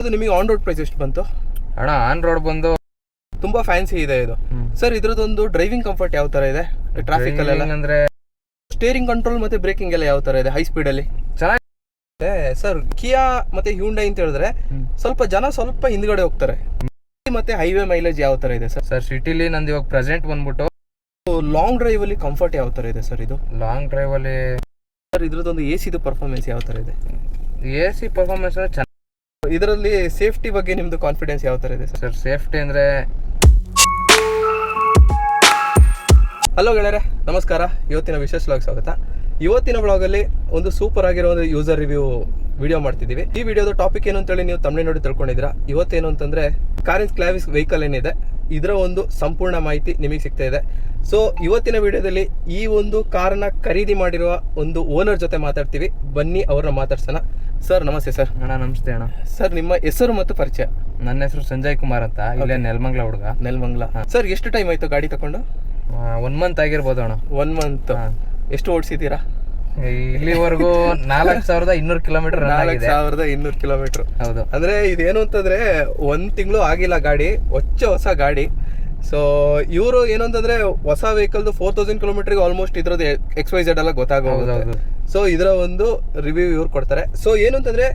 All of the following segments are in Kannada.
ಅದು ನಿಮಗೆ ಆನ್ ರೋಡ್ ಪ್ರೈಸ್ ಎಷ್ಟು ಬಂತು ಅಣ್ಣ? ಆನ್ ರೋಡ್ ಬಂದು ತುಂಬಾ ಫ್ಯಾನ್ಸಿ ಇದೆ ಇದು ಸರ್. ಇದ್ರದೊಂದು ಡ್ರೈವಿಂಗ್ ಕಂಫರ್ಟ್ ಯಾವ ತರ ಇದೆ? ಟ್ರಾಫಿಕ್ ಅಲ್ಲೆಲ್ಲ ಅಂದ್ರೆ ಸ್ಟೇರಿಂಗ್ ಕಂಟ್ರೋಲ್ ಮತ್ತೆ ಬ್ರೇಕಿಂಗ್ ಎಲ್ಲ ಯಾವ ತರ ಇದೆ ಹೈ ಸ್ಪೀಡ್ ಅಲ್ಲಿ? ಚೆನ್ನಾಗಿದೆ ಸರ್. ಕಿಯಾ ಮತ್ತೆ ಹ್ಯುಂಡೈ ಅಂತ ಹೇಳಿದ್ರೆ ಸ್ವಲ್ಪ ಹಿಂದ್ಗಡೆ ಹೋಗ್ತಾರೆ. ಮತ್ತೆ ಹೈವೇ ಮೈಲೇಜ್ ಯಾವ ತರ ಇದೆ ಸರ್? ಸರ್ ಸಿಟಿಲಿ ನಂದು ಇವಾಗ ಪ್ರೆಸೆಂಟ್ ಬಂದ್ಬಿಟ್ಟು ಲಾಂಗ್ ಡ್ರೈವ್ ಅಲ್ಲಿ ಕಂಫರ್ಟ್ ಯಾವ ತರ ಇದೆ ಸರ್ ಇದು? ಲಾಂಗ್ ಡ್ರೈವ್ ಅಲ್ಲಿ ಸರ್ ಇದ್ರದೊಂದು ಎ ಸಿದು ಪರ್ಫಾರ್ಮೆನ್ಸ್ ಯಾವ ತರ ಇದೆ? AC ಪರ್ಫಾರ್ಮೆನ್ಸ್ ಇದರಲ್ಲಿ ಸೇಫ್ಟಿ ಬಗ್ಗೆ ನಿಮ್ದು ಕಾನ್ಫಿಡೆನ್ಸ್ ಯಾವ ತರ ಇದೆ ಸರ್? ಸೇಫ್ಟಿ ಅಂದ್ರೆ ಹಲೋ ಗೆಳೆಯರೆ, ನಮಸ್ಕಾರ. ಇವತ್ತಿನ ವಿಶೇಷ ವ್ಲಾಗ್ ಸ್ವಾಗತ. ಇವತ್ತಿನ ವ್ಲಾಗಲ್ಲಿ ಒಂದು ಸೂಪರ್ ಆಗಿರೋ ಒಂದು ಯೂಸರ್ ರಿವ್ಯೂ ವಿಡಿಯೋ ಮಾಡ್ತಿದ್ದೀವಿ. ಈ ವಿಡಿಯೋದ ಟಾಪಿಕ್ ಏನು ಅಂತೇಳಿ ನೀವು ತಮ್ಮನೆ ನೋಡಿ ತಿಳ್ಕೊಂಡಿದ್ದೀರಾ. ಇವತ್ತೇನು ಅಂತಂದ್ರೆ ಕಾರಿನ್ಸ್ ಕ್ಲಾವಿಸ್ ವೆಹಿಕಲ್ ಏನಿದೆ ಇದರ ಒಂದು ಸಂಪೂರ್ಣ ಮಾಹಿತಿ ನಿಮಗೆ ಸಿಗ್ತಾ ಇದೆ. ಸೊ ಇವತ್ತಿನ ವಿಡಿಯೋದಲ್ಲಿ ಈ ಒಂದು ಕಾರನ್ನ ಖರೀದಿ ಮಾಡಿರುವ ಒಂದು ಓನರ್ ಜೊತೆ ಮಾತಾಡ್ತೀವಿ. ಬನ್ನಿ ಅವ್ರನ್ನ ಮಾತಾಡ್ಸೋಣ. ಸರ್ ನಮಸ್ತೆ ಸರ್. ಅಣ್ಣ ನಮಸ್ತೆ ಅಣ್ಣ. ಸರ್ ನಿಮ್ಮ ಹೆಸರು ಮತ್ತು ಪರಿಚಯ? ನನ್ನ ಹೆಸರು ಸಂಜಯ್ ಕುಮಾರ್ ಅಂತ, ಇಲ್ಲೇ ನೆಲಮಂಗ್ಲ ಹುಡುಗ. ನೆಲಮಂಗ್ಲ. ಸರ್ ಎಷ್ಟು ಟೈಮ್ ಆಯ್ತು ಗಾಡಿ ತಗೊಂಡು? 1 ಮಂತ್ ಆಗಿರ್ಬೋದು ಅಣ್ಣ. 1 ಮಂತ್. ಎಷ್ಟು ಓಡಿಸಿದ್ದೀರಾ ಇಲ್ಲಿವರೆಗೂ? 4200 ಕಿಲೋಮೀಟರ್. 4200 ಕಿಲೋಮೀಟರ್. ಹೌದು. ಅಂದ್ರೆ ಇದೇನು ಅಂತಂದ್ರೆ 1 ತಿಂಗಳು ಆಗಿಲ್ಲ ಗಾಡಿ, ಹೊಸ ಗಾಡಿ. ಸೊ ಇವರು ಏನು ಅಂತಂದ್ರೆ ಹೊಸ ವೆಹಿಕಲ್ದು 4000 ಕಿಲೋಮೀಟರ್ಗೆ ಆಲ್ಮೋಸ್ಟ್ ಇದ್ರದ್ದು XYZ ಎಲ್ಲ ಗೊತ್ತಾಗೋದು. ಸೊ ಇದರ ಒಂದು ರಿವ್ಯೂ ಇವ್ರು ಕೊಡ್ತಾರೆ. ಸೊ ಏನು ಅಂತಂದ್ರೆ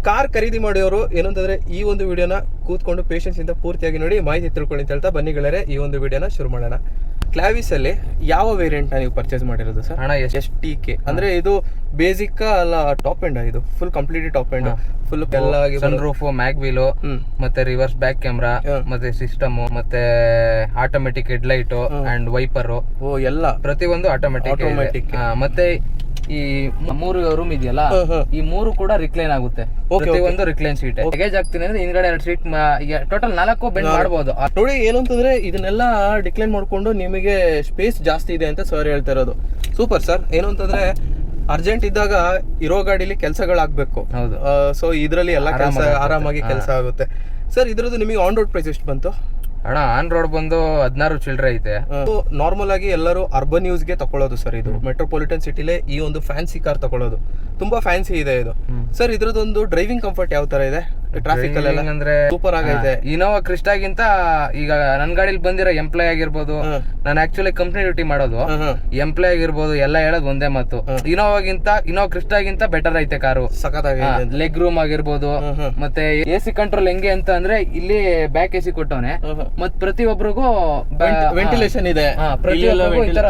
ಕಾರ್ ಖರೀದಿ ಮಾಡೋರು ಏನು ಅಂತಂದ್ರೆ ಈ ಒಂದು ವಿಡಿಯೋನ ಕೂತ್ಕೊಂಡು ಪೇಷನ್ಸ್ ಇಂದ ಪೂರ್ತಿಯಾಗಿ ನೋಡಿ ಮಾಹಿತಿ ತಿಳ್ಕೊಳ್ಳಿ ಅಂತ ಹೇಳ್ತಾ ಬನ್ನಿ ಗೆಳೆಯರೆ ಈ ಒಂದು ವಿಡಿಯೋನ ಶುರು ಮಾಡೋಣ. ಕ್ಲಾವಿಸ್ ಅಲ್ಲಿ ಯಾವ ವೇರಿಯಂಟ್ ನೀವು ಪರ್ಚೇಸ್ ಮಾಡಿರೋದು ಸರ್? ಅಣ್ಣ STK ಅಂದ್ರೆ ಇದು ಬೇಸಿಕ್ ಅಲ್ಲ ಟಾಪ್ ಎಂಡ್? ಇದು full complete top end, full ಎಲ್ಲ ಸನ್ ರೂಫ್, ಮ್ಯಾಗ್ ವೀಲು, ಮತ್ತೆ ರಿವರ್ಸ್ ಬ್ಯಾಕ್ ಕ್ಯಾಮ್ರಾ, ಮತ್ತೆ ಸಿಸ್ಟಮ್, ಮತ್ತೆ automatic head light and wiper, ಎಲ್ಲ ಪ್ರತಿಯೊಂದು ಆಟೋಮೆಟಿಕ್. ಮತ್ತೆ ಈ 3 ರೂಮ್ ಇದೆಯಲ್ಲ, ಈ 3 ಕೂಡ ರಿಕ್ಲೈನ್ ಆಗುತ್ತೆ. ಒಂದು ರಿಕ್ಲೈನ್ ಸೀಟ್. ಲಗೇಜ್ ಆಗ್ತೀನಿ ಅಂದ್ರೆ ಹಿಂದ್ಗಡೆ 2 ಸೀಟ್, ಟೋಟಲ್ 4 ಬೆಂಡ್ ಮಾಡಬಹುದು. ನೋಡಿ ಏನು ಅಂತಂದ್ರೆ ಇದನ್ನೆಲ್ಲ ಡಿಕ್ಲೈನ್ ಮಾಡ್ಕೊಂಡು ನಿಮಗೆ ಸ್ಪೇಸ್ ಜಾಸ್ತಿ ಇದೆ ಅಂತ ಸರ್ ಹೇಳ್ತಾ ಇರೋದು. Super sir. ಏನು ಅಂತಂದ್ರೆ ಅರ್ಜೆಂಟ್ ಇದ್ದಾಗ ಇರೋ ಗಾಡಿಲಿ ಕೆಲಸಗಳಾಗಬೇಕು. ಹೌದು. ಸೊ ಇದರಲ್ಲಿ ಎಲ್ಲ ಕೆಲಸ ಆರಾಮಾಗಿ ಕೆಲಸ ಆಗುತ್ತೆ. ಸರ್ ಇದ್ರದ್ದು ನಿಮಗೆ ಆನ್ ರೋಡ್ ಪ್ರೈಸ್ ಎಷ್ಟು ಬಂತು? ಅಣ್ಣ ಆನ್ ರೋಡ್ ಬಂದು 16 ಚಿಲ್ಲರೆ ಐತೆ. ನಾರ್ಮಲ್ ಆಗಿ ಎಲ್ಲರೂ ಅರ್ಬನ್ ಯೂಸ್ ಗೆ ತಗೊಳ್ಳೋದು ಸರ್. ಇದು ಮೆಟ್ರೋಪಾಲಿಟನ್ ಸಿಟಿಲೇ ಈ ಒಂದು ಫ್ಯಾನ್ಸಿ ಕಾರ್ ತಗೊಳ್ಳೋದು. ತುಂಬಾ ಫ್ಯಾನ್ಸಿ ಇದೆ ಇದು. ಸರ್ ಇದ್ರದೊಂದು ಡ್ರೈವಿಂಗ್ ಕಂಫರ್ಟ್ ಯಾವ ತರ ಇದೆ? ಟ್ರಾಫಿಕ್ ಅಲ್ಲೆಲ್ಲ ಅಂದ್ರೆ ಸೂಪರ್ ಆಗೈತೆ. ಇನೋವಾ ಕ್ರಿಸ್ಟಾಗಿಂತ ಈಗ ನನ್ ಗಾಡಿಲಿ ಬಂದಿರೋ ಎಂಪ್ಲಾಯ್ ಆಗಿರ್ಬೋದು, ನಾನು ಆಕ್ಚುಲಿ ಕಂಪ್ನಿ ಡ್ಯೂಟಿ ಮಾಡೋದು, ಎಂಪ್ಲಾಯ್ ಆಗಿರ್ಬೋದು, ಎಲ್ಲ ಹೇಳೋದು ಒಂದೇ ಮಾತು, ಇನೋವಾ ಕ್ರಿಸ್ಟಾಗಿಂತ ಬೆಟರ್ ಐತೆ ಕಾರು. ಸಖತ್ತಾಗಿದೆ. ಲೆಗ್ ರೂಮ್ ಆಗಿರ್ಬೋದು, ಮತ್ತೆ AC ಕಂಟ್ರೋಲ್ ಹೆಂಗೆ ಅಂತ ಅಂದ್ರೆ ಇಲ್ಲಿ ಬ್ಯಾಕ್ AC ಕೊಟ್ಟವನೆ, ಮತ್ ಪ್ರತಿಯೊಬ್ಬರಿಗೂ ವೆಂಟಿಲೇಷನ್ ಇದೆ.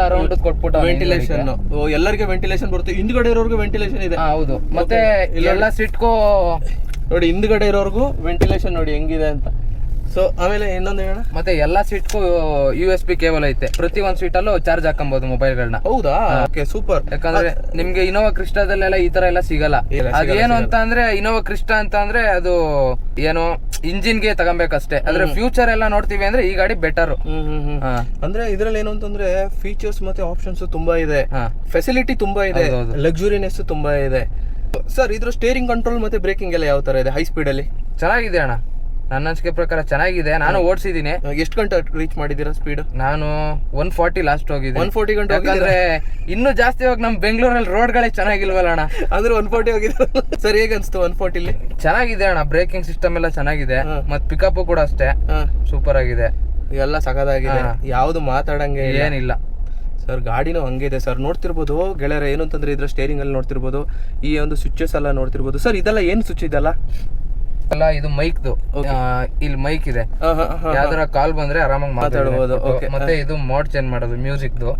ಅರೌಂಡ್ ಕೊಟ್ಬಿಟ್ಟು ವೆಂಟಿಲೇಷನ್ ಎಲ್ಲರಿಗೆ ವೆಂಟಿಲೇಷನ್ ಬರುತ್ತೆ. ಹಿಂದ್ಗಡೆ ಇರೋರ್ಗು ವೆಂಟಿಲೇಷನ್ ಇದೆ. ಹೌದು. ಮತ್ತೆ ಎಲ್ಲ ಸೀಟ್ಗೂ ನೋಡಿ ಹಿಂದ್ಗಡೆ ಇರೋರ್ಗು ವೆಂಟಿಲೇಷನ್ ನೋಡಿ ಹೆಂಗಿದೆ ಅಂತ. ಸೊ ಆಮೇಲೆ ಇನ್ನೊಂದು ಹೇಳ, ಮತ್ತೆ ಎಲ್ಲಾ ಸೀಟ್ಗೂ USB ಕೇಬಲ್ ಐತೆ. ಪ್ರತಿ ಒಂದ್ ಸೀಟ್ ಅಲ್ಲೂ ಚಾರ್ಜ್ ಹಾಕಬಹುದು ಮೊಬೈಲ್ಗಳನ್ನ. ಹೌದಾ? Okay super. ಯಾಕಂದ್ರೆ ನಿಮ್ಗೆ ಇನೋವಾ ಕ್ರಿಸ್ಟಾದಲ್ಲೆಲ್ಲ ಈ ತರ ಎಲ್ಲ ಸಿಗಲ್ಲ. ಅದೇನು ಅಂತ ಅಂದ್ರೆ ಇನೋವಾ ಕ್ರಿಸ್ಟಾ ಅಂತ ಅಂದ್ರೆ ಅದು ಏನು ಇಂಜಿನ್ ಗೆ ತಗೊಬೇಕಷ್ಟೇ. ಆದ್ರೆ ಫ್ಯೂಚರ್ ಎಲ್ಲ ನೋಡ್ತೀವಿ ಅಂದ್ರೆ ಈ ಗಾಡಿ ಬೆಟರ್. ಅಂದ್ರೆ ಇದ್ರಲ್ಲಿ ಏನು ಅಂತಂದ್ರೆ ಫೀಚರ್ಸ್ ಮತ್ತೆ ಆಪ್ಷನ್ಸ್ ತುಂಬಾ ಇದೆ, ಫೆಸಿಲಿಟಿ ತುಂಬಾ ಇದೆ, ಲಕ್ಸುರಿನೆಸ್ ತುಂಬಾ ಇದೆ. ಸರ್ ಇದ್ರ ಸ್ಟೇರಿಂಗ್ ಕಂಟ್ರೋಲ್ ಮತ್ತೆ ಬ್ರೇಕಿಂಗ್ ಎಲ್ಲ ಯಾವ ತರ ಇದೆ ಹೈ ಸ್ಪೀಡ್ ಅಲ್ಲಿ? ಚೆನ್ನಾಗಿದೆ ಅಣ್ಣ, ನನ್ನ ಅನಿಸಿಕೆ ಪ್ರಕಾರ ಚೆನ್ನಾಗಿದೆ. ನಾನು ಓಡಿಸಿದೀನಿ. ಎಷ್ಟು ಗಂಟೆ ರೀಚ್ ಮಾಡಿದೀರಾ ಸ್ಪೀಡ್? ನಾನು 140 ಲಾಸ್ಟ್ ಹೋಗಿದ್ದೀನಿ. 140 ಗಂಟೆ? ಯಾಕಂದ್ರೆ ಇನ್ನೂ ಜಾಸ್ತಿ ಹೋಗಿ ನಮ್ ಬೆಂಗಳೂರಲ್ಲಿ ರೋಡ್ಗಳೇ ಚೆನ್ನಾಗಿಲ್ವಲ್ಲ ಅಣ್ಣ. ಅಂದ್ರೆ 140 ಹೋಗಿದ್ರು. ಸರ್ ಹೇಗೆ ಅನ್ಸ್ತು 140 ಇಲ್ಲಿ? ಚೆನ್ನಾಗಿದೆ ಅಣ್ಣ, ಬ್ರೇಕಿಂಗ್ ಸಿಸ್ಟಮ್ ಎಲ್ಲ ಚೆನ್ನಾಗಿದೆ, ಮತ್ ಪಿಕಪ್ ಕೂಡ ಅಷ್ಟೇ ಸೂಪರ್ ಆಗಿದೆ. ಎಲ್ಲ ಸಖತ್ತಾಗಿದೆ, ಯಾವ್ದು ಮಾತಾಡಂಗೆ ಏನಿಲ್ಲ ಸರ್. ಗಾಡಿನೂ ಹಂಗಿದೆ ಸರ್. ನೋಡ್ತಿರ್ಬೋದು ಗೆಳೆಯರ, ಏನು ಅಂತಂದ್ರೆ ಇದ್ರ ಸ್ಟೇರಿಂಗ್ ಅಲ್ಲಿ ನೋಡ್ತಿರ್ಬೋದು, ಈ ಒಂದು ಸ್ವಿಚಸ್ ಎಲ್ಲ ನೋಡ್ತಿರ್ಬೋದು. ಸರ್ ಇದೆಲ್ಲ ಏನ್ ಸ್ವಿಚ್ ಇದೆಲ್ಲ? ಅಲ್ಲ ಇದು ಮೈಕ್ದು. ಇಲ್ಲಿ ಮೈಕ್ ಇದೆ, ಯಾವ್ದಾರ ಕಾಲ್ ಬಂದ್ರೆ ಆರಾಮಾಗಿ ಮಾತಾಡಬಹುದು. ಮತ್ತೆ ಇದು ಮೋಡ್ ಚೇಂಜ್ ಮಾಡೋದು ಮ್ಯೂಸಿಕ್ದು.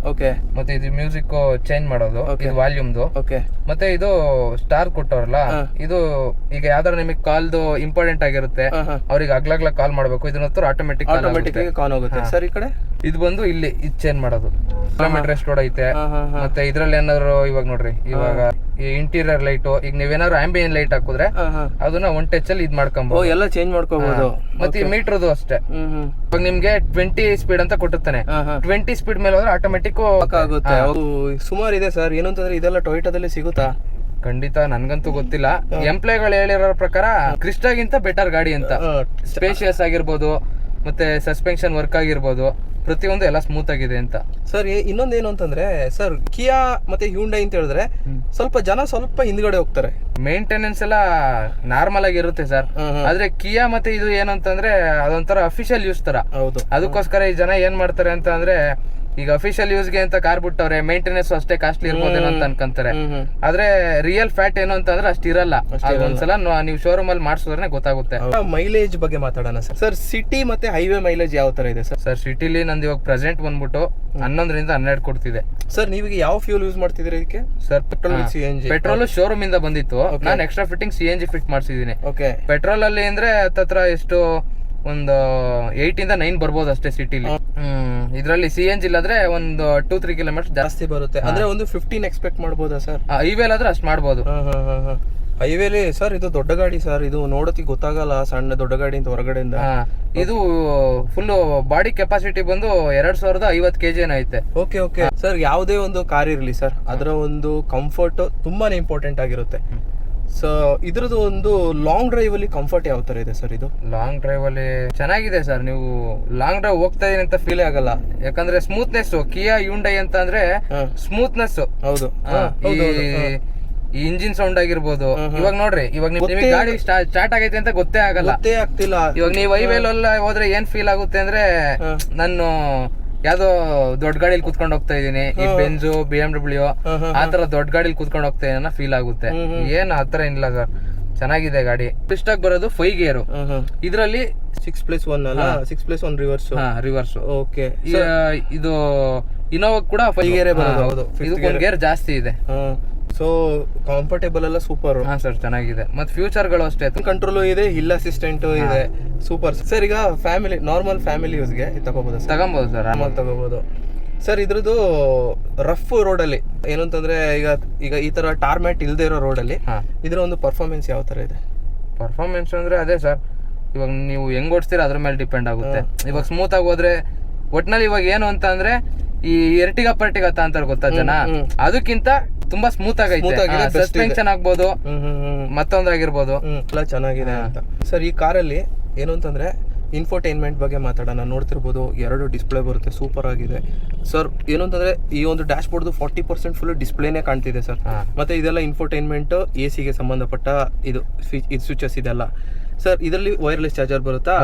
ಮತ್ತೆ ಇದು ಮ್ಯೂಸಿಕ್ ಚೇಂಜ್ ಮಾಡೋದು, ಇದು ವಾಲ್ಯೂಮ್ದು. ಮತ್ತೆ ಇದು ಸ್ಟಾರ್ ಕೊಟ್ಟವ್ರಲ್ಲ, ಇದು ಈಗ ಯಾವ್ದಾರ ನಿಮಗೆ ಕಾಲ್ದು ಇಂಪಾರ್ಟೆಂಟ್ ಆಗಿರುತ್ತೆ, ಅವ್ರಿಗೆ ಅಗ್ಲಗ್ಲ ಕಾಲ್ ಮಾಡ್ಬೇಕು, ಇದನ್ನ ಆಟೋಮೆಟಿಕ್ ಕಾಲ್ ಹೋಗುತ್ತೆ. ಸರ್ ಈ ಕಡೆ ಇದು ಬಂದು ಇಲ್ಲಿ ಇದು ಚೇಂಜ್ ಮಾಡೋದು, ಕಿಲೋಮೀಟರ್ ಎಷ್ಟು ಓಡೈತೆ. ಮತ್ತೆ ಇದ್ರಲ್ಲಿ ಏನಾದ್ರು ಇವಾಗ ನೋಡ್ರಿ, ಇವಾಗ ಈ ಇಂಟೀರಿಯರ್ ಲೈಟ್, ಈಗ ನೀವೇನಾದ್ರು ಆಂಬಿಯನ್ ಲೈಟ್ ಹಾಕಿದ್ರೆ ಅದನ್ನ 1 ಟಚ್ ಅಲ್ಲಿ ಇದ್ ಮಾಡ್ಕೊಂಬೋದು, ಎಲ್ಲ ಚೇಂಜ್ ಮಾಡ್ಕೋಬಹುದು. ಮತ್ತೆ ಈ ಮೀಟರ್ದು ಅಷ್ಟೇ. ಇವಾಗ ನಿಮ್ಗೆ 20 ಸ್ಪೀಡ್ ಅಂತ ಕೊಟ್ಟಿರ್ತಾನೆ, 20 ಸ್ಪೀಡ್ ಮೇಲೆ ಹೋದ್ರೆ ಆಟೋಮೆಟಿಕ್ ಆಗುತ್ತೆ. ಸುಮಾರು ಇದೆ ಸರ್. ಏನು ಅಂತಂದ್ರೆ ಇದೆಲ್ಲ ಟೊಯೋಟಾದಲ್ಲಿ ಸಿಗುತ್ತಾ? ಖಂಡಿತ ನನ್ಗಂತೂ ಗೊತ್ತಿಲ್ಲ. ಎಂಪ್ಲಾಯ್ಗಳು ಹೇಳಿರೋ ಪ್ರಕಾರ ಕ್ರಿಸ್ಟಾಗಿಂತ ಬೆಟರ್ ಗಾಡಿ ಅಂತ. ಸ್ಪೇಷಿಯಸ್ ಆಗಿರ್ಬೋದು, ಮತ್ತೆ ಸಸ್ಪೆನ್ಷನ್ ವರ್ಕ್ ಆಗಿರ್ಬೋದು, ಪ್ರತಿಯೊಂದು ಎಲ್ಲ ಸ್ಮೂತ್ ಆಗಿದೆ ಅಂತ. ಸರ್ ಇನ್ನೊಂದೇನು ಅಂತಂದ್ರೆ ಸರ್, ಕಿಯಾ ಮತ್ತೆ ಹ್ಯುಂಡೈ ಅಂತ ಹೇಳಿದ್ರೆ ಸ್ವಲ್ಪ ಹಿಂದ್ಗಡೆ ಹೋಗ್ತಾರೆ. ಮೇಂಟೆನೆನ್ಸ್ ಎಲ್ಲ ನಾರ್ಮಲ್ ಆಗಿ ಇರುತ್ತೆ ಸರ್. ಆದ್ರೆ ಕಿಯಾ ಮತ್ತೆ ಇದು ಏನು ಅಂತಂದ್ರೆ ಅದೊಂಥರ ಅಫಿಷಿಯಲ್ ಯೂಸ್ ತರ. ಹೌದು. ಅದಕ್ಕೋಸ್ಕರ ಈ ಜನ ಏನ್ ಮಾಡ್ತಾರೆ ಅಂತ ಅಂದ್ರೆ, ಈಗ ಅಫಿಷಿಯಲ್ ಯೂಸ್ಗೆ ಅಂತ ಕಾರ್ ಬಿಟ್ಟವ್ರೆ, ಮೇಂಟೆನೆನ್ಸ್ ಅಷ್ಟೇ ಕಾಸ್ಟ್ಲಿ ಇರ್ಬೋದೇನೋ ಅಂತ ಅನ್ಕೊಂತಾರೆ. ಆದ್ರೆ ರಿಯಲ್ ಫ್ಯಾಟ್ ಏನು ಅಂತಂದ್ರೆ ಅಷ್ಟು ಇರಲ್ಲ. ಒಂದ್ಸಲ ನೀವು ಶೋರೂಮ್ ಅಲ್ಲಿ ಮಾಡಿಸಿದ್ರೆ ಗೊತ್ತಾಗುತ್ತೆ. ಮೈಲೇಜ್ ಬಗ್ಗೆ ಮಾತಾಡೋಣ ಸರ್. ಸರ್ ಸಿಟಿ ಮತ್ತೆ ಹೈವೇ ಮೈಲೇಜ್ ಯಾವ ತರ ಇದೆ ಸರ್? ಸರ್ ಸಿಟಿಲಿ ನಂದು ಇವಾಗ ಪ್ರೆಸೆಂಟ್ ಬಂದ್ಬಿಟ್ಟು 11ರಿಂದ 12 ಕೊಡ್ತಿದೆ. ಸರ್ ನೀವೀಗ ಯಾವ ಫ್ಯೂಲ್ ಯೂಸ್ ಮಾಡ್ತಿದ್ರಿ ಇದಕ್ಕೆ? Sir petrol, CNG? Petrol showroom ಇಂದ ಬಂದಿತ್ತು. ನಾನು ಎಕ್ಸ್ಟ್ರಾ ಫಿಟ್ಟಿಂಗ್ CNG ಫಿಟ್ ಮಾಡಿಸಿದೀನಿ. ಓಕೆ. ಪೆಟ್ರೋಲ್ ಅಲ್ಲಿ ಅಂದ್ರೆ ಹತ್ತತ್ರ ಎಷ್ಟು ಒಂದು 8 ಇಂದ 9 ಬರ್ಬೋದು ಅಷ್ಟೇ ಸಿಟಿಲಿ. ಇದ್ರಲ್ಲಿ CNG ಇಲ್ಲಾಂದ್ರೆ ಒಂದು 2-3 ಕಿಲೋಮೀಟರ್ ಜಾಸ್ತಿ ಬರುತ್ತೆ. ಅಂದ್ರೆ ಒಂದು 15 ಎಕ್ಸ್ಪೆಕ್ಟ್ ಮಾಡ್ಬೋದಾ ಸರ್? ಹೈವೇಲ್ ಆದ್ರೆ ಅಷ್ಟು ಮಾಡ್ಬೋದು. ಹೈವೇಲಿ ಸರ್ ಇದು ದೊಡ್ಡ ಗಾಡಿ ಸರ್, ಇದು ನೋಡೋತಿಗೆ ಗೊತ್ತಾಗಲ್ಲ ಸಣ್ಣ ದೊಡ್ಡ ಗಾಡಿ ಅಂತ ಹೊರಗಡೆಯಿಂದ. ಇದು ಫುಲ್ ಬಾಡಿ ಕೆಪಾಸಿಟಿ ಬಂದು 2050 kg ಏನೈತೆ. ಓಕೆ ಓಕೆ ಸರ್, ಯಾವುದೇ ಒಂದು ಕಾರ್ ಇರಲಿ ಸರ್, ಅದರ ಒಂದು ಕಂಫರ್ಟ್ ತುಂಬಾನೇ ಇಂಪಾರ್ಟೆಂಟ್ ಆಗಿರುತ್ತೆ. ಸೊ ಇದ್ರದ್ದು ಒಂದು ಲಾಂಗ್ ಡ್ರೈವ್ ಅಲ್ಲಿ ಕಂಫರ್ಟ್ ಯಾವ ತರ ಇದೆ ಸರ್? ಇದು ಲಾಂಗ್ ಡ್ರೈವ್ ಅಲ್ಲಿ ಚೆನ್ನಾಗಿದೆ ಸರ್. ನೀವು ಲಾಂಗ್ ಡ್ರೈವ್ ಹೋಗ್ತಾ ಇದೀನಿ ಅಂತ ಫೀಲ್ ಆಗಲ್ಲ, ಯಾಕಂದ್ರೆ ಸ್ಮೂತ್ನೆಸ್. ಕಿಯಾ ಹ್ಯುಂಡೈ ಅಂತ ಅಂದ್ರೆ ಸ್ಮೂತ್ನೆಸ್. ಹೌದು. ಈ ಇಂಜಿನ್ ಸೌಂಡ್ ಆಗಿರ್ಬೋದು. ಇವಾಗ ನೋಡ್ರಿ, ಇವಾಗ ನಿಮಗೆ ಗಾಡಿ ಸ್ಟಾರ್ಟ್ ಆಗೈತೆ ಅಂತ ಗೊತ್ತೇ ಆಗಲ್ಲ, ಗೊತ್ತೇ ಆಗ್ತಿಲ್ಲ. ಇವಾಗ ನೀವು ಹೈವೇಲ್ ಎಲ್ಲ ಹೋದ್ರೆ ಏನ್ ಫೀಲ್ ಆಗುತ್ತೆ ಅಂದ್ರೆ, ನಾನು ಯಾವ್ದೋ ದೊಡ್ಡ ಗಾಡಿಲಿ ಕುತ್ಕೊಂಡು ಹೋಗ್ತಾ ಇದೀನಿ, ಈ ಬೆಂಜು BMW ಆತರ ದೊಡ್ಡ ಗಾಡಿಲಿ ಕುತ್ಕೊಂಡು ಹೋಗ್ತಾ ಇದೀನಿ ಫೀಲ್ ಆಗುತ್ತೆ. ಏನ್ ಆತರ ಏನಿಲ್ಲ ಸರ್, ಚೆನ್ನಾಗಿದೆ ಗಾಡಿ. ಇಷ್ಟ ಬರೋದು 5 ಗೇರ್. ಇದ್ರಲ್ಲಿ 6+1 ಅಲ್ಲ, 6+1 ರಿವರ್ಸ್. ಓಕೆ. ಇದು ಇನೋವಾ ಕೂಡ 5 ಗೇರ್ ಬರೋದು. ಹೌದು, ಇದಕ್ಕೆ 1 ಗೇರ್ ಜಾಸ್ತಿ ಇದೆ. ಸೊ ಕಂಫರ್ಟೇಬಲ್ ಎಲ್ಲ ಸೂಪರ್. ಹಾ ಸರ್, ಚೆನ್ನಾಗಿದೆ. ಮತ್ತೆ ಫ್ಯೂಚರ್ ಗಳು ಅಷ್ಟೇ, ಕಂಟ್ರೋಲ್ ಇದೆ, ಹಿಲ್ ಅಸಿಸ್ಟೆಂಟ್ ಇದೆ, ಸೂಪರ್ ಸರ್. ಈಗ ನಾರ್ಮಲ್ ಫ್ಯಾಮಿಲಿ ಯೂಸ್ಗೆ ತಗೋಬಹುದು ಸರ್, ಆರಾಮಾಗಿ ತಗೋಬಹುದು ಸರ್. ಇದ್ರದ್ದು ರಫ್ ರೋಡ್ ಅಲ್ಲಿ ಏನು ಅಂತಂದ್ರೆ, ಈಗ ಈ ತರ ಟಾರ್ಮ್ಯಾಟ್ ಇಲ್ದೇ ಇರೋ ರೋಡ್ ಅಲ್ಲಿ ಇದ್ರ ಒಂದು ಪರ್ಫಾರ್ಮೆನ್ಸ್ ಯಾವ ತರ ಇದೆ? ಪರ್ಫಾರ್ಮೆನ್ಸ್ ಅಂದ್ರೆ ಅದೇ ಸರ್, ಇವಾಗ ನೀವು ಹೆಂಗ್ ಓಡಿಸ್ತೀರ ಅದ್ರ ಮೇಲೆ ಡಿಪೆಂಡ್ ಆಗುತ್ತೆ. ಇವಾಗ ಸ್ಮೂತ್ ಆಗಿ ಹೋದ್ರೆ, ಒಟ್ನಲ್ಲಿ ಇವಾಗ ಏನು ಅಂತ ಅಂದ್ರೆ, ಈ ಎರ್ಟಿಗಾ ಅಂತಾರೆ ಗೊತ್ತಾ ಜನ, ಅದಕ್ಕಿಂತ ತುಂಬಾ ಸ್ಮೂತ್ ಆಗೈತೆ. ಸಸ್ಪೆನ್ಷನ್ ಆಗ್ಬೋದು, ಮತ್ತೊಂದಾಗಿರ್ಬೋದು, ಎಲ್ಲ ಚೆನ್ನಾಗಿದೆ ಅಂತ ಸರ್. ಈ ಕಾರಲ್ಲಿ ಏನು ಅಂತಂದ್ರೆ ಇನ್ಫೋಟೈನ್ಮೆಂಟ್ ಬಗ್ಗೆ ಮಾತಾಡೋಣ. ನೋಡ್ತಿರ್ಬೋದು 2 ಡಿಸ್ಪ್ಲೇ ಬರುತ್ತೆ, ಸೂಪರ್ ಆಗಿದೆ ಸರ್. ಏನು ಅಂತಂದ್ರೆ ಈ ಒಂದು ಡ್ಯಾಶ್ ಬೋರ್ಡ್ 40% ಫುಲ್ ಡಿಸ್ಪ್ಲೇನೇ ಕಾಣ್ತಿದೆ ಸರ್. ಮತ್ತೆ ಇದೆಲ್ಲ ಇನ್ಫೋಟೈನ್ಮೆಂಟ್, AC ಗೆ ಸಂಬಂಧಪಟ್ಟ ಇದು ಸ್ವಿಚಸ್ ಇದೆಲ್ಲ ಸರ್. ಇದರಲ್ಲಿ ವೈರ್ಲೆಸ್ ಚಾರ್ಜರ್ ಬರುತ್ತಾ?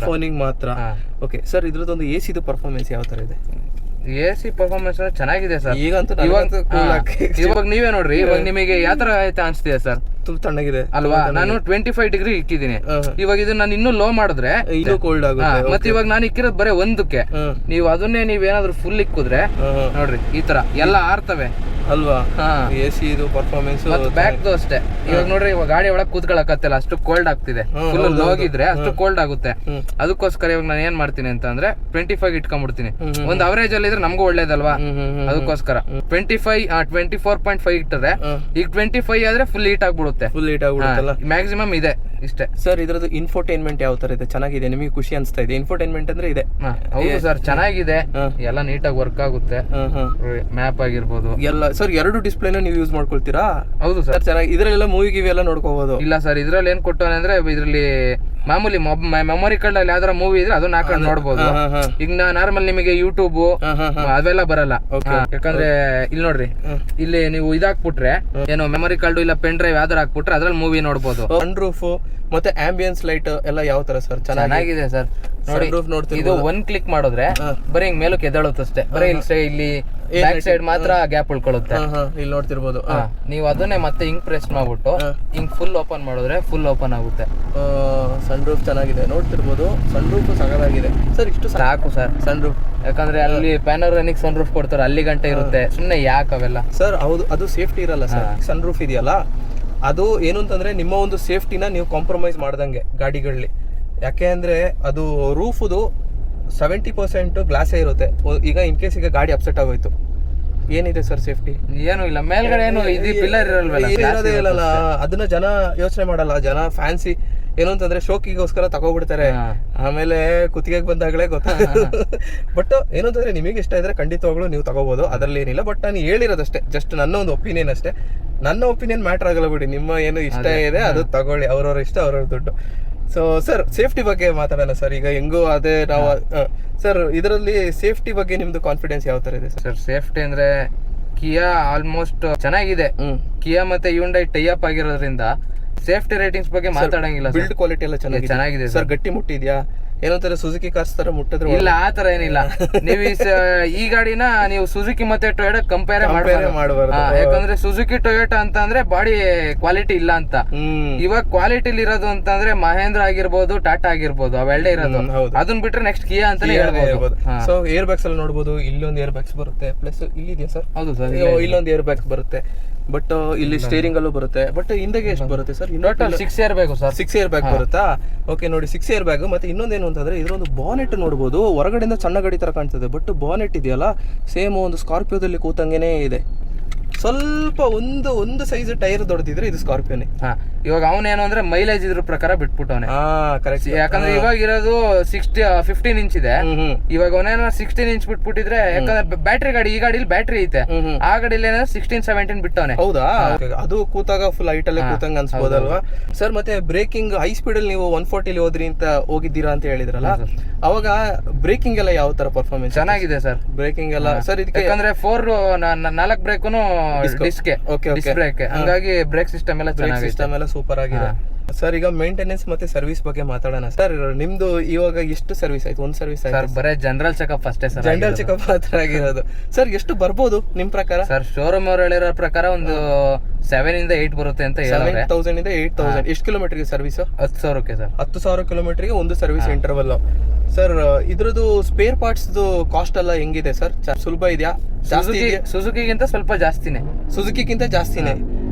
ಫೋನಿಗೆ ಮಾತ್ರ. ಓಕೆ ಸರ್, ಇದ್ರದ್ದೊಂದು AC ಪರ್ಫಾರ್ಮೆನ್ಸ್ ಯಾವ ತರ ಇದೆ? AC ಪರ್ಫಾರ್ಮೆನ್ಸ್ ಚೆನ್ನಾಗಿದೆ ಸರ್. ಇವಾಗ ನೀವೇ ನೋಡ್ರಿ, ಇವಾಗ ನಿಮಗೆ ಯಾವ ತರ ಐತೆ ಅನ್ಸ್ತಿದೆ ಸರ್? ತುಂಬ ತಣ್ಣಗಿದೆ ಅಲ್ವಾ? ನಾನು 25 ಡಿಗ್ರಿ ಇಕ್ಕಿದ್ದೀನಿ. ಇವಾಗ ಇದು ನಾನು ಇನ್ನೂ ಲೋ ಮಾಡಿದ್ರೆ ಇನ್ನೂ ಕೋಲ್ಡ್ ಆಗುತ್ತೆ. ಮತ್ತೆ ಇವಾಗ ನಾನು ಇಕ್ಕಿರೋದು ಬರೀ 1ಕ್ಕೆ, ನೀವು ಅದನ್ನೇ ನೀವೇನಾದ್ರೂ ಫುಲ್ ಇಕ್ಕಿದ್ರೆ ನೋಡ್ರಿ ಈ ತರ ಎಲ್ಲ ಆರ್ತವೆ ಅಲ್ವಾ? AC ಇದು ಪರ್ಫಾರ್ಮೆನ್ಸ್. ಬ್ಯಾಕ್ ಅಷ್ಟೇ. ಇವಾಗ ನೋಡ್ರಿ, ಇವಾಗ ಗಾಡಿ ಒಳಗೆ ಕೂತ್ಕೊಳ್ಳಕತ್ತಲ್ಲ, ಅಷ್ಟು ಕೋಲ್ಡ್ ಆಗ್ತಿದೆ. ಫುಲ್ ಹೋಗಿದ್ರೆ ಅಷ್ಟು ಕೋಲ್ಡ್ ಆಗುತ್ತೆ. ಅದಕ್ಕೋಸ್ಕರ ಇವಾಗ ನಾನು ಏನ್ ಮಾಡ್ತೀನಿ ಅಂತ ಅಂದ್ರೆ 25 ಇಟ್ಕೊಂಡ್ಬಿಡ್ತೀನಿ. ಒಂದು ಅವರೇಜ್ ಅಲ್ಲಿ ಇದ್ರೆ ನಮಗೂ ಒಳ್ಳೇದಲ್ವಾ? ಅದಕ್ಕೋಸ್ಕರ 24.5 ಇಟ್ಟರೆ, ಈಗ 25 ಆದ್ರೆ ಫುಲ್ ಹೀಟ್ ಆಗ್ಬಿಡುತ್ತೆ. ಮ್ಯಾಕ್ಸಿಮಮ್ ಇದೆ ಇಷ್ಟೇ ಸರ್. ಇದ್ರದ್ದು ಇನ್ಫೋಟೈನ್ಮೆಂಟ್ ಯಾವ ತರ ಇದೆ? ಚೆನ್ನಾಗಿದೆ, ನಿಮಗೆ ಖುಷಿ ಅನ್ಸ್ತಾ ಇದೆ? ಇನ್ಫೋಟೈನ್ಮೆಂಟ್ ಅಂದ್ರೆ ಇದೆ. ಹೌದು ಸರ್, ಚೆನ್ನಾಗಿದೆ, ಎಲ್ಲ ನೀಟಾಗಿ ವರ್ಕ್ ಆಗುತ್ತೆ. ಮ್ಯಾಪ್ ಆಗಿರ್ಬೋದು ಎಲ್ಲ ಸರ್. 2 ಡಿಸ್ಪ್ಲೇನ ನೀವು ಯೂಸ್ ಮಾಡ್ಕೊಳ್ತೀರಾ? ಹೌದು ಸರ್, ಚೆನ್ನಾಗಿ. ಇದ್ರಲ್ಲೆಲ್ಲ ಮೂವಿ ಗಿವಿ ಎಲ್ಲ ನೋಡ್ಕೋಬಹುದು? ಇಲ್ಲ ಸರ್, ಇದ್ರಲ್ಲಿ ಏನ್ ಕೊಟ್ಟವನೆ ಅಂದ್ರೆ, ಇದ್ರಲ್ಲಿ ಮಾಮೂಲಿ ಮೆಮೊರಿ ಕಾರ್ಡ್ ಅಲ್ಲಿ ಯಾವ್ದಾರ ಮೂವಿ ಇದ್ರೆ ಅದನ್ನ ಹಾಕೊಂಡು ನೋಡ್ಬೋದು. ಈಗ ನಾರ್ಮಲ್ ನಿಮಗೆ ಯೂಟ್ಯೂಬ್ ಅವೆಲ್ಲ ಬರಲ್ಲ, ಯಾಕಂದ್ರೆ ಇಲ್ಲಿ ನೋಡ್ರಿ, ಇಲ್ಲಿ ನೀವು ಇದಾಕ್ಬಿಟ್ರೆ ಏನೋ ಮೆಮೊರಿ ಕಾರ್ಡ್ ಇಲ್ಲ ಪೆನ್ ಡ್ರೈವ್ ಯಾವ್ದಾರ ಹಾಕ್ಬಿಟ್ರೆ ಅದ್ರಲ್ಲಿ ಮೂವಿ ನೋಡ್ಬೋದು. ಸನ್ ರೂಫ್ ಮತ್ತೆ ಆಂಬಿಯನ್ಸ್ ಲೈಟ್ ಎಲ್ಲ ಯಾವ ತರ ಸರ್? ಚೆನ್ನಾಗಿದೆ ಸರ್. ನೋಡಿ, ಇದು 1 ಕ್ಲಿಕ್ ಮಾಡಿದ್ರೆ ಬರೀ ಹಿಂಗ್ ಮೇಲಕ್ಕೆ ಎದ್ದೇಳುತ್ತೆ ಅಷ್ಟೇ. ಬರೀ ಇಲ್ಲಿ ಬ್ಯಾಕ್ ಸೈಡ್ ಮಾತ್ರ ಗ್ಯಾಪ್ ಉಳ್ಕೊಳ್ಳುತ್ತೆ. ಇಲ್ಲಿ ನೋಡ್ತಿರ್ಬೋದು. ನೀವು ಅದನ್ನೇ ಮತ್ತೆ ಹಿಂಗ್ ಪ್ರೆಸ್ ಮಾಡ್ಬಿಟ್ಟು ಹಿಂಗ್ ಫುಲ್ ಓಪನ್ ಮಾಡಿದ್ರೆ ಫುಲ್ ಓಪನ್ ಆಗುತ್ತೆ. ಸನ್ ರೂಫ್ ಚೆನ್ನಾಗಿದೆ, ನೋಡ್ತಿರ್ಬೋದು. ಸನ್ ರೂಫ್ ಸಗದಾಗಿದೆ ಸರ್. ಇಷ್ಟು ಸಾಕು ಸರ್ ಸನ್ ರೂಫ್, ಯಾಕಂದ್ರೆ ಅಲ್ಲಿ ಪ್ಯಾನೋರಾಮಿಕ್ ಸನ್ ರೂಫ್ ಕೊಡ್ತಾರೆ, ಅಲ್ಲಿ ಗಂಟೆ ಇರುತ್ತೆ. ಸುಮ್ನೆ ಯಾಕೆ ಅವೆಲ್ಲ ಸರ್? ಹೌದು, ಅದು ಸೇಫ್ಟಿ ಇರಲ್ಲ ಸರ್. ಸನ್ ರೂಫ್ ಇದೆಯಲ್ಲ, ಅದು ಏನು ಅಂತಂದ್ರೆ ನಿಮ್ಮ ಒಂದು ಸೇಫ್ಟಿನ ನೀವು ಕಾಂಪ್ರಮೈಸ್ ಮಾಡ್ದಂಗೆ ಗಾಡಿಗಳಲ್ಲಿ. ಯಾಕೆ ಅಂದ್ರೆ ಅದು ರೂಫುದು 70% ಗ್ಲಾಸೇ ಇರುತ್ತೆ. ಈಗ ಇನ್ ಕೇಸ್ ಈಗ ಗಾಡಿ ಅಪ್ಸೆಟ್ ಆಗೋಯ್ತು, ಏನಿದೆ ಸರ್ ಸೇಫ್ಟಿ? ಏನು ಇಲ್ಲ, ಮೇಲ್ಗಡೆ ಏನು ಇದು ಪಿಲ್ಲರ್ ಇರಲ್ಲ. ಅದನ್ನ ಜನ ಯೋಚನೆ ಮಾಡಲ್ಲ. ಜನ ಫ್ಯಾನ್ಸಿ ಏನು ಅಂತಂದ್ರೆ ಶೋಕಿಗೋಸ್ಕರ ತಗೋಬಿಡ್ತಾರೆ, ಆಮೇಲೆ ಕುತ್ತಿಗೆಗೆ ಬಂದಾಗಲೇ ಗೊತ್ತಾಗುತ್ತೆ. ಬಟ್ ಏನು ಅಂತಂದ್ರೆ ನಿಮಗೆ ಇಷ್ಟ ಇದ್ರೆ ಖಂಡಿತವಾಗ್ಲೂ ನೀವು ತಗೋಬಹುದು, ಅದರಲ್ಲಿ ಏನಿಲ್ಲ. ಬಟ್ ನಾನು ಹೇಳಿರೋದಷ್ಟೇ, ಜಸ್ಟ್ ನನ್ನ ಒಂದು ಒಪಿನಿಯನ್ ಅಷ್ಟೇ. ನನ್ನ ಒಪಿನಿಯನ್ ಮ್ಯಾಟರ್ ಆಗಲ್ಲ ಬಿಡಿ, ನಿಮ್ಮ ಏನು ಇಷ್ಟ ಇದೆ ಅದು ತಗೊಳ್ಳಿ, ಅವ್ರವ್ರ ಇಷ್ಟ ಅವ್ರವ್ರ ದುಡ್ಡು ಸೊ ಸರ್ ಸೇಫ್ಟಿ ಬಗ್ಗೆ ಮಾತಾಡೋಣ ಸರ್. ಈಗ ಹೆಂಗೋ ಅದೇ ನಾವು ಸರ್ ಇದರಲ್ಲಿ ಸೇಫ್ಟಿ ಬಗ್ಗೆ ನಿಮ್ದು ಕಾನ್ಫಿಡೆನ್ಸ್ ಯಾವ ತರ ಇದೆ ಸರ್? ಸೇಫ್ಟಿ ಅಂದ್ರೆ ಕಿಯಾ ಆಲ್ಮೋಸ್ಟ್ ಚೆನ್ನಾಗಿದೆ. ಕಿಯಾ ಮತ್ತೆ ಹ್ಯುಂಡೈ ಟೈ ಅಪ್ ಆಗಿರೋದ್ರಿಂದ ಸೇಫ್ಟಿ ರೇಟಿಂಗ್ಸ್ ಬಗ್ಗೆ ಮಾತಾಡಂಗಿಲ್ಲ. ಬಿಲ್ಡ್ ಕ್ವಾಲಿಟಿ ಎಲ್ಲ ಚೆನ್ನಾಗಿದೆ ಸರ್. ಗಟ್ಟಿ ಮುಟ್ಟಿದ್ಯಾ? ಏನಂತಾರೆ ಸುಜುಕಿ ಕಾರ್ಸ್ ತರ ಮುಟ್ಟಿದ್ರೆ ಇಲ್ಲ, ಆ ತರ ಏನಿಲ್ಲ. ನೀವು ಈ ಗಾಡಿನ ನೀವು ಸುಜುಕಿ ಮತ್ತೆ ಟೊಯೋಟಾ ಕಂಪೇರ್ ಮಾಡಬಾರ್ದು. ಯಾಕಂದ್ರೆ ಸುಜುಕಿ ಟೊಯೋಟಾ ಅಂತ ಅಂದ್ರೆ ಬಾಡಿ ಕ್ವಾಲಿಟಿ ಇಲ್ಲ ಅಂತ. ಇವಾಗ ಕ್ವಾಲಿಟಿಲಿ ಇರೋದು ಅಂತಂದ್ರೆ ಮಹೇಂದ್ರ ಆಗಿರ್ಬೋದು, ಟಾಟಾ ಆಗಿರ್ಬೋದು, ಅವೆರಡೇ ಇರೋದು. ಅದನ್ನ ಬಿಟ್ರೆ ನೆಕ್ಸ್ಟ್ ಕಿಯಾ ಅಂತಾನೆ ಹೇಳ್ಬೋದು. ಸೊ ಏರ್ ಬ್ಯಾಗ್ಸ್ ಅಲ್ಲಿ ನೋಡಬಹುದು, ಇಲ್ಲೊಂದು ಏರ್ ಬ್ಯಾಗ್ಸ್ ಬರುತ್ತೆ, ಪ್ಲಸ್ ಇಲ್ಲಿದೆಯಾ ಸರ್? ಹೌದು ಸರ್, ಇಲ್ಲೊಂದು ಏರ್ ಬ್ಯಾಗ್ಸ್ ಬರುತ್ತೆ. ಬಟ್ ಇಲ್ಲಿ ಸ್ಟೇರಿಂಗ್ ಅಲ್ಲೂ ಬರುತ್ತೆ. ಬಟ್ ಹಿಂದೆಗೆ ಎಷ್ಟು ಬರುತ್ತೆ sir? Total 6 air bag sir. 6 air bag ಬರುತ್ತಾ? ಓಕೆ, ನೋಡಿ 6 ಏರ್ ಬ್ಯಾಗ್. ಮತ್ತೆ ಇನ್ನೊಂದೇನು ಅಂತಂದ್ರೆ ಇದರೊಂದು ಬಾನೆಟ್ ನೋಡಬಹುದು. ಹೊರಗಡೆಯಿಂದ ಸಣ್ಣ ಗಾಡಿ ತರ ಕಾಣ್ತದೆ, ಬಟ್ ಬಾನೆಟ್ ಇದೆಯಲ್ಲ ಸೇಮ್ ಒಂದು ಸ್ಕಾರ್ಪಿಯೋದಲ್ಲಿ ಕೂತಂಗೆನೇ ಇದೆ. ಸ್ವಲ್ಪ ಒಂದು ಸೈಜ್ ಟೈರ್ ದೊಡ್ಡದಿದ್ರೆ ಇದು ಸ್ಕಾರ್ಪಿಯೋನೇ. ಇವಾಗ ಅವನೇನು ಅಂದ್ರೆ ಮೈಲೇಜ್ ಇದ್ರ ಪ್ರಕಾರ ಬಿಟ್ಬಿಟ್ಟವನೆ. ಕರೆಕ್ಟ್. ಯಾಕಂದ್ರೆ ಇವಾಗ ಇರೋದು 15 ಇಂಚ್ ಇದೆ. ಇವಾಗ ಅವನೇನೋ 16 ಇಂಚ್ ಬಿಟ್ಬಿಟ್ಟಿದ್ರೆ, ಯಾಕಂದ್ರೆ ಬ್ಯಾಟ್ರಿ ಗಾಡಿ, ಈ ಗಾಡಿಲಿ ಬ್ಯಾಟ್ರಿ ಐತೆ, ಆ ಗಾಡಿಲಿ ಏನಾದ್ರು 16-17 ಬಿಟ್ಟವನೆ. ಹೌದಾ? ಅದು ಕೂತಾಗ ಫುಲ್ ಹೈಟ್ ಅಲ್ಲೇ ಕೂತಂಗ ಅನ್ಸ್ಬೋದಲ್ವಾ ಸರ್? ಮತ್ತೆ ಬ್ರೇಕಿಂಗ್ ಹೈ ಸ್ಪೀಡ್ ಅಲ್ಲಿ ನೀವು 140 ಹೋದ್ರಿ ಅಂತ ಹೋಗಿದ್ದೀರಾ ಅಂತ ಹೇಳಿದ್ರಲ್ಲ, ಅವಾಗ ಬ್ರೇಕಿಂಗ್ ಎಲ್ಲ ಯಾವ ತರ ಪರ್ಫಾರ್ಮೆನ್ಸ್? ಚೆನ್ನಾಗಿದೆ ಸರ್ ಬ್ರೇಕಿಂಗ್ ಎಲ್ಲ ಸರ್. ಇದಕ್ಕೆ ಯಾಕಂದ್ರೆ 4 ಬ್ರೇಕುನು ಡಿಸ್ಕ್ ಬ್ರೇಕ್, ಹಂಗಾಗಿ ಬ್ರೇಕ್ ಸಿಸ್ಟಮ್ ಎಲ್ಲ ಚೆನ್ನಾಗಿದೆ. ಸಿಸ್ಟಮ್ ಎಲ್ಲ ಸೂಪರ್ ಆಗಿದೆ ಸರ್. ಈಗ ಮೇಂಟೆನೆನ್ಸ್ ಮತ್ತೆ ಸರ್ವಿಸ್ ಬಗ್ಗೆ ಮಾತಾಡೋಣ ಸರ್. ನಿಮ್ದು ಇವಾಗ ಎಷ್ಟು ಸರ್ವಿಸ್ ಆಯ್ತು? ಒಂದು ಸರ್ವಿಸ್ ಆಯ್ತು ಸರ್. ಬರೇ ಜನರಲ್ ಚೆಕಪ್ ಅಷ್ಟೇ ಸರ್. ಜನರಲ್ ಚೆಕಪ್ ಮಾತ್ರ ಆಗಿರೋದು ಸರ್. ಎಷ್ಟು ಬರ್ಬೋದು ನಿಮ್ ಪ್ರಕಾರ? ಸರ್ ಶೋರೂಮ್ ಅವ್ರು ಹೇಳಿರೋ ಪ್ರಕಾರ ಒಂದು 7 ಇಂದ 8 ಬರುತ್ತೆ ಅಂತ ಹೇಳಿದ್ರೆ. 7,000 ಇಂದ 8,000. ಎಷ್ಟು ಕಿಲೋಮೀಟರ್ಗೆ ಸರ್ವಿಸ್? 10,000ಕ್ಕೆ ಸರ್. 10,000 ಕಿಲೋಮೀಟರ್ಗೆ ಒಂದು ಸರ್ವಿಸ್ ಇಂಟರ್ವಲ್ ಸರ್. ಇದ್ರದ್ದು ಸ್ಪೇರ್ ಪಾರ್ಟ್ಸ್ ಕಾಸ್ಟ್ ಎಲ್ಲ ಹೆಂಗಿದೆ ಸರ್? ಸುಲಭ ಇದೆಯಾ? ಸುಜುಕಿಗಿಂತ ಸ್ವಲ್ಪ ಜಾಸ್ತಿನೇ. ಸುಜುಕಿಗಿಂತ ಜಾಸ್ತಿನೇ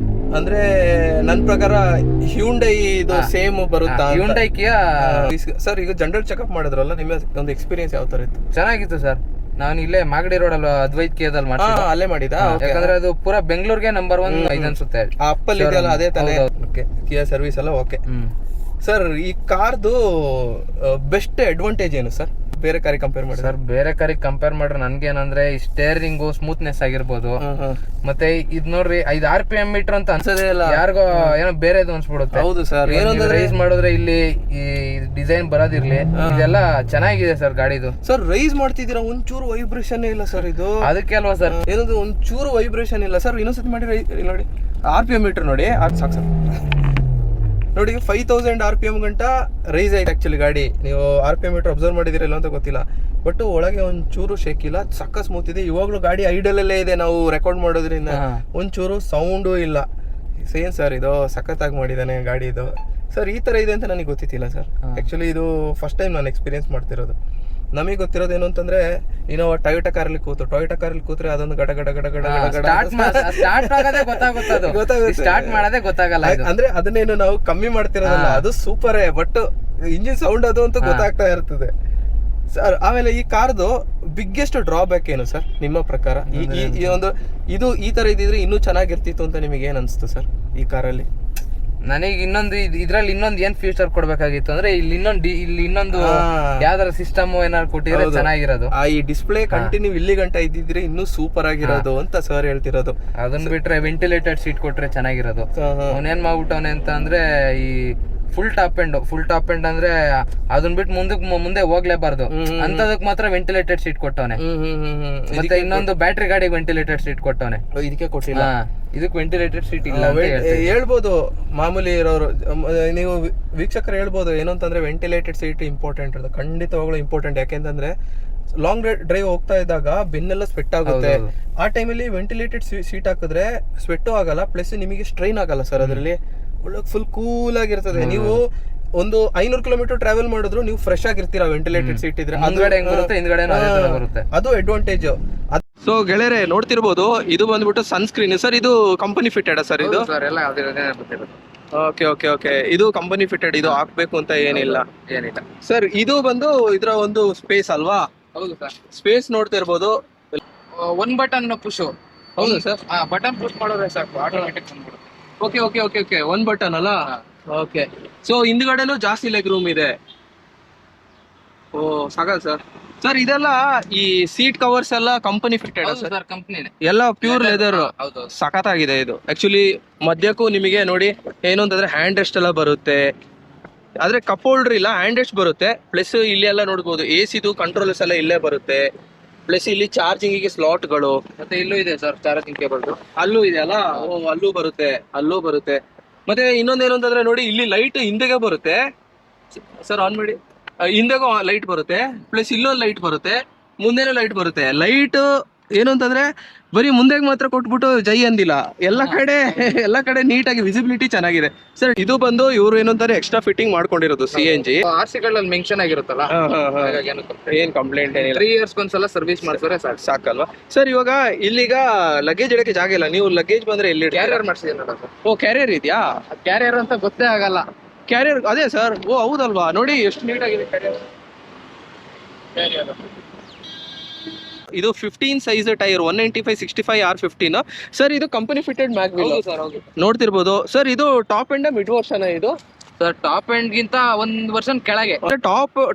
ಅಂದ್ರೆ ನನ್ನ ಪ್ರಕಾರ ಹ್ಯುಂಡೈ ಇದು ಸೇಮ್ ಬರುತ್ತಾ? ಹ್ಯುಂಡೈ ಕಿಯಾ ಸರ್. ಈಗ ಜನರಲ್ ಚೆಕಪ್ ಮಾಡಿದ್ರಲ್ಲ, ನಿಮ್ಮ ಒಂದು ಎಕ್ಸ್ಪೀರಿಯನ್ಸ್ ಯಾವ ತರ ಇತ್ತು? ಚೆನ್ನಾಗಿತ್ತು ಸರ್. ನಾನು ಇಲ್ಲೇ ಮಾಗಡಿ ರೋಡ್ ಅಲ್ಲಿ ಅದ್ವೈತ್ ಕಿಯಾದಲ್ಲಿ ಮಾಡಿದ್ದೆ. ಅಲ್ಲೇ ಮಾಡಿದ? ಯಾಕಂದ್ರೆ ಅದು ಪೂರಾ ಬೆಂಗಳೂರಿಗೆ ನಂಬರ್ 1 ಇದು ಅನ್ಸುತ್ತೆ. ಅಪ್ಪಲ್ಲಿ ಇದೆಯಲ್ಲ ಅದೇ ತಾನೇ? ಕಿಯಾ ಸರ್ವಿಸ್ ಎಲ್ಲ ಓಕೆ ಸರ್. ಈ ಕಾರ್ದು ಬೆಸ್ಟ್ ಅಡ್ವಾಂಟೇಜ್ ಏನು ಸರ್ ಬೇರೆ ಕಾರಿಗೆ ಕಂಪೇರ್ ಮಾಡಿ? ಸರ್ ಬೇರೆ ಕಾರಿಗೆ ಕಂಪೇರ್ ಮಾಡ್ರೆ ನನ್ಗೇನಂದ್ರೆ ಈ ಸ್ಟೇರಿಂಗು ಸ್ಮೂತ್ನೆಸ್ ಆಗಿರ್ಬೋದು, ಮತ್ತೆ ಇದ್ ನೋಡ್ರಿ 5 RPM ಮೀಟರ್ ಅಂತ ಅನ್ಸೋದೇ ಇಲ್ಲ ಯಾರಿಗೋ, ಏನೋ ಬೇರೆದು ಅನ್ಸ್ಬಿಡುತ್ತೆ. ಹೌದು ಸರ್. ರೈಸ್ ಮಾಡಿದ್ರೆ ಇಲ್ಲಿ ಈ ಡಿಸೈನ್ ಬರೋದಿರ್ಲಿ, ಇದೆಲ್ಲ ಚೆನ್ನಾಗಿದೆ ಸರ್ ಗಾಡಿದು. ಸರ್ ರೈಸ್ ಮಾಡ್ತಿದ್ದೀರಾ, ಒಂಚೂರು ವೈಬ್ರೇಷನ್ ಇಲ್ಲ ಸರ್ ಇದು? ಅದಕ್ಕೆ ಅಲ್ವಾ ಸರ್, ಏನದು ಒಂಚೂರು ವೈಬ್ರೇಷನ್ ಇಲ್ಲ ಸರ್. ಇನ್ನೊಂದ್ಸತಿ ಮಾಡಿ ನೋಡಿ, RPM ಮೀಟರ್ ನೋಡಿ, ಅದು ಸಾಕು ಸರ್. ನೋಡಿ 5,000 RPM ಗಂಟ ರೈಸ್ ಆಯ್ತು ಆಕ್ಚುಲಿ ಗಾಡಿ. ನೀವು RPM ಮೀಟರ್ ಅಬ್ಸರ್ವ್ ಮಾಡಿದಿರಲ್ಲ ಅಂತ ಗೊತ್ತಿಲ್ಲ, ಬಟ್ ಒಳಗೆ ಒಂಚೂರು ಶೇಕ್ ಇಲ್ಲ, ಸಕ್ಕ ಸ್ಮೂತ್ ಇದೆ. ಇವಾಗಲೂ ಗಾಡಿ ಐಡಲಲ್ಲೇ ಇದೆ ನಾವು ರೆಕಾರ್ಡ್ ಮಾಡೋದ್ರಿಂದ, ಒಂಚೂರು ಸೌಂಡು ಇಲ್ಲ. ಸೇನ್ ಸರ್, ಇದು ಸಖತ್ತಾಗಿ ಮಾಡಿದ್ದಾನೆ ಗಾಡಿ ಇದು ಸರ್. ಈ ತರ ಇದೆ ಅಂತ ನನಗೆ ಗೊತ್ತಿತ್ತಿಲ್ಲ ಸರ್. ಆಕ್ಚುಲಿ ಇದು ಫಸ್ಟ್ ಟೈಮ್ ನಾನು ಎಕ್ಸ್ಪೀರಿಯನ್ಸ್ ಮಾಡ್ತಿರೋದು. ನಮಗೆ ಗೊತ್ತಿರೋದು ಏನು ಅಂತಂದ್ರೆ, ಇನ್ನೋವಾ ಟೊಯೋಟಾ ಕಾರಲ್ಲಿ ಕೂತ್ರೆ ಅದೊಂದು ಗಡ ಗಡ ಗಡ ಗಡ ಗಡ ಸ್ಟಾರ್ಟ್ ಮಾಡೋದೇ ಗೊತ್ತಾಗಲ್ಲ. ಅಂದ್ರೆ ಅದನ್ನೇನು ನಾವು ಕಮ್ಮಿ ಮಾಡ್ತಿರೋದಲ್ಲ, ಅದು ಸೂಪರೇ, ಬಟ್ ಇಂಜಿನ್ ಸೌಂಡ್ ಅದು ಅಂತ ಗೊತ್ತಾಗ್ತಾ ಇರ್ತದೆ ಸರ್. ಆಮೇಲೆ ಈ ಕಾರ್ದು ಬಿಗ್ಗೆಸ್ಟ್ ಡ್ರಾಬ್ಯಾಕ್ ಏನು ಸರ್ ನಿಮ್ಮ ಪ್ರಕಾರ? ಈ ಒಂದು ಇದು ಈ ತರ ಇದ್ದಿದ್ರೆ ಇನ್ನೂ ಚೆನ್ನಾಗಿರ್ತಿತ್ತು ಅಂತ ನಿಮಗೆ ಏನ್ ಅನ್ಸ್ತು ಸರ್ ಈ ಕಾರಲ್ಲಿ? ನನಗೆ ಇನ್ನೊಂದು ಇದ್ರಲ್ಲಿ ಇನ್ನೊಂದು ಏನ್ ಫ್ಯೂಚರ್ ಕೊಡ್ಬೇಕಾಗಿತ್ತು ಅಂದ್ರೆ, ಇಲ್ಲಿ ಇನ್ನೊಂದು ಯಾವ್ದಾರ ಸಿಸ್ಟಮ್ ಏನಾದ್ರು ಕೊಟ್ಟಿದ್ರೆ ಚೆನ್ನಾಗಿರೋದು. ಈ ಡಿಸ್ಪ್ಲೇ ಕಂಟಿನ್ಯೂ ಇಲ್ಲಿ ಗಂಟ ಇದ್ದಿದ್ರೆ ಇನ್ನೂ ಸೂಪರ್ ಆಗಿರೋದು ಅಂತ ಸರ್ ಹೇಳ್ತಿರೋದು. ಅದನ್ನ ಬಿಟ್ರೆ ವೆಂಟಿಲೇಟೆಡ್ ಸೀಟ್ ಕೊಟ್ರೆ ಚೆನ್ನಾಗಿರೋದು. ಅವನೇನ್ ಮಾಡ್ಬಿಟ್ಟವನೆ ಅಂತ ಅಂದ್ರೆ, ಈ ಫುಲ್ ಟಾಪ್ ಎಂಡ್ ಅಂದ್ರೆ ಅದನ್ನ ಬಿಟ್ಟು ಮುಂದೆ ಹೋಗ್ಲೇಬಾರ್ದು ಅಂತದಕ್ ಮಾತ್ರ ವೆಂಟಿಲೇಟೆಡ್ ಸೀಟ್ ಕೊಟ್ಟವನೆ. ಮತ್ತೆ ಇನ್ನೊಂದು ಬ್ಯಾಟ್ರಿ ಗಾಡಿಗೆ ವೆಂಟಿಲೇಟೆಡ್ ಸೀಟ್ ಕೊಟ್ಟವನೆ, ಇದಕ್ಕೆ ಕೊಟ್ಟಿಲ್ಲ. ಇದಕ್ಕೆ ವೆಂಟಿಲೇಟೆಡ್ ಸೀಟ್ ಇಲ್ಲ ಹೇಳ್ಬೋದು ಮಾಮೂಲಿ ಇರೋರು. ನೀವು ವೀಕ್ಷಕರು ಹೇಳ್ಬೋದು ಏನು ಅಂತಂದ್ರೆ, ವೆಂಟಿಲೇಟೆಡ್ ಸೀಟ್ ಇಂಪಾರ್ಟೆಂಟ್ ಅದು, ಖಂಡಿತವಾಗ್ಲೂ ಇಂಪಾರ್ಟೆಂಟ್. ಯಾಕೆಂತಂದ್ರೆ ಲಾಂಗ್ ಡ್ರೈವ್ ಹೋಗ್ತಾ ಇದ್ದಾಗ ಬೆನ್ನೆಲ್ಲ ಸ್ವೆಟ್ ಆಗುತ್ತೆ. ಆ ಟೈಮಲ್ಲಿ ವೆಂಟಿಲೇಟೆಡ್ ಸೀಟ್ ಹಾಕಿದ್ರೆ ಸ್ವೆಟ್ಟು ಆಗಲ್ಲ, ಪ್ಲಸ್ ನಿಮಗೆ ಸ್ಟ್ರೈನ್ ಆಗಲ್ಲ ಸರ್. ಅದರಲ್ಲಿ ಒಳ್ಳೆ ಫುಲ್ ಕೂಲ್ ಆಗಿರ್ತದೆ. ನೀವು ಒಂದು 500 ಕಿಲೋಮೀಟರ್ ಟ್ರಾವೆಲ್ ಮಾಡಿದ್ರು ನೀವು ಫ್ರೆಶ್ ಆಗಿರ್ತೀರಾ ವೆಂಟಿಲೇಟೆಡ್ ಸೀಟ್ ಇದ್ರೆ. ಅದು ಅಡ್ವಾಂಟೇಜ್. ಸೊ ಗೆಳೆಯರೆ ನೋಡ್ತಿರ್ಬೋದು, ಇದು ಬಂದ್ಬಿಟ್ಟು ಸನ್ಸ್ಕ್ರೀನ್ ಸರ್. ಇದು ಕಂಪನಿ ಫಿಟೆಡ್ ಸರ್? ಇದು ಓಕೆ ಓಕೆ ಓಕೆ, ಇದು ಕಂಪನಿ ಫಿಟೆಡ್. ಇದು ಹಾಕ್ಬೇಕು ಅಂತ ಏನಿಲ್ಲ ಸರ್. ಇದು ಬಂದು ಇದರ ಒಂದು ಸ್ಪೇಸ್ ಅಲ್ವಾ? ಹೌದು ಸರ್. ಸ್ಪೇಸ್ ನೋಡ್ತಿರ್ಬೋದು, 1 ಬಟನ್ ಪುಷ್. ಹೌದು ಸರ್, ಬಟನ್ ಪುಷ್ ಮಾಡೋದ್ರೆ ಸಾಕು, ಆಟೋಮೆಟಿಕ್ ಬಂದ್ಬಿಡುತ್ತೆ. Okay okay okay okay, 1 button ಅಲ್ಲ? ಓಕೆ. ಸೊ ಹಿಂದ್ಗಡೆನೂ ಜಾಸ್ತಿ ಲೆಗ್ ರೂಮ್ ಇದೆ. ಓ ಸಾಕಲ್ಲ ಸರ್. ಸರ್ ಇದೆಲ್ಲ ಈ ಸೀಟ್ ಕವರ್ಸ್ ಎಲ್ಲ ಕಂಪನಿ ಫಿಟೆಡ್ ಸರ್? ಕಂಪನಿನೇ, ಎಲ್ಲ ಪ್ಯೂರ್ ಲೆದರ್. ಸಖತ್ತಾಗಿದೆ ಇದು ಆಕ್ಚುಲಿ. ಮಧ್ಯಕ್ಕೂ ನಿಮಗೆ ನೋಡಿ ಏನು ಅಂತಂದ್ರೆ ಹ್ಯಾಂಡ್ ರೆಸ್ಟ್ ಎಲ್ಲ ಬರುತ್ತೆ. ಆದ್ರೆ ಕಪ್ ಹೋಲ್ಡರ್ ಇಲ್ಲ, ಹ್ಯಾಂಡ್ ರೆಸ್ಟ್ ಬರುತ್ತೆ. ಪ್ಲಸ್ ಇಲ್ಲಿ ಎಲ್ಲ ನೋಡ್ಬೋದು AC ಕಂಟ್ರೋಲ್ಸ್ ಎಲ್ಲ ಇಲ್ಲೇ ಬರುತ್ತೆ. ಪ್ಲಸ್ ಇಲ್ಲಿ ಚಾರ್ಜಿಂಗ್ ಸ್ಲಾಟ್ಗಳು ಮತ್ತೆ ಇಲ್ಲೂ ಇದೆ ಸರ್ ಚಾರ್ಜಿಂಗ್ ಕೇಬಲ್. ಅಲ್ಲೂ ಇದೆ ಅಲ್ಲ, ಅಲ್ಲೂ ಬರುತ್ತೆ. ಮತ್ತೆ ಇನ್ನೊಂದೇನು ಅಂತಂದ್ರೆ ನೋಡಿ, ಇಲ್ಲಿ ಲೈಟ್ ಹಿಂದೆಗೆ ಬರುತ್ತೆ ಸರ್, ಆನ್ ಮಾಡಿ. ಹಿಂದೆಗೂ ಲೈಟ್ ಬರುತ್ತೆ, ಪ್ಲಸ್ ಇಲ್ಲೊಂದು ಲೈಟ್ ಬರುತ್ತೆ, ಮುಂದೆನೂ ಲೈಟ್ ಬರುತ್ತೆ. ಲೈಟ್ ಏನು ಅಂತಂದ್ರೆ ಬರೀ ಮುಂದೆಗೆ ಮಾತ್ರ ಕೊಟ್ಬಿಟ್ಟು ಜೈ ಅಂದಿಲ್ಲ, ಎಲ್ಲ ಕಡೆ ನೀಟಾಗಿ ವಿಸಿಬಿಲಿಟಿ ಚೆನ್ನಾಗಿದೆ ಸರ್. ಇದು ಬಂದು ಇವರು ಏನು ಅಂತಾರೆ ಎಕ್ಸ್ಟ್ರಾ ಫಿಟ್ಟಿಂಗ್ ಮಾಡ್ಕೊಂಡಿರೋದು CNG. RC ಗಳಲ್ಲಿ ಮೆನ್ಷನ್ ಆಗಿರುತ್ತಲ್ಲ, ಏನ್ ಕಂಪ್ಲೇಂಟ್ ಏನಿಲ್ಲ. 3 years ಒಂದ್ಸಲ ಸರ್ವಿಸ್ ಮಾಡಿದ್ರೆ ಸಾಕಲ್ವಾ ಸರ್. ಇವಾಗ ಇಲ್ಲಿಗ ಲಗೇಜ್ ಇಡಕ್ಕೆ ಜಾಗ ಇಲ್ಲ, ನೀವು ಲಗೇಜ್ ಬಂದ್ರೆ ಎಲ್ಲಿ ಕ್ಯಾರಿಯರ್ ಮಾಡಿಸಿದ್ರೆ ಓ ಕ್ಯಾರಿಯರ್ ಇದೆಯಾ? ಕ್ಯಾರಿಯರ್ ಅಂತ ಗೊತ್ತೇ ಆಗಲ್ಲ. ಕ್ಯಾರಿಯರ್ ಅದೇ ಸರ್. ಓ ಹೌದಲ್ವಾ, ನೋಡಿ ಎಷ್ಟು ನೀಟಾಗಿದೆ ಕ್ಯಾರಿಯರ್. ಇದು 15 ಸೈಜ್ ಟೈರ್ 195/65 R15 ಸರ್. ಇದು ಕಂಪನಿ ಫಿಟೆಡ್ ಮ್ಯಾಗ್ ವೀಲ್ ನೋಡ್ತಿರ್ಬೋದು ಸರ್. ಇದು ಟಾಪ್ ಎಂಡ್ ಮಿಡ್ ವರ್ಷನ್ ಇದು ಸರ್. ಟಾಪ್ ಎಂಡ್ ಗಿಂತ ಒಂದ್ ವರ್ಷನ್ ಕೆಳಗೆ,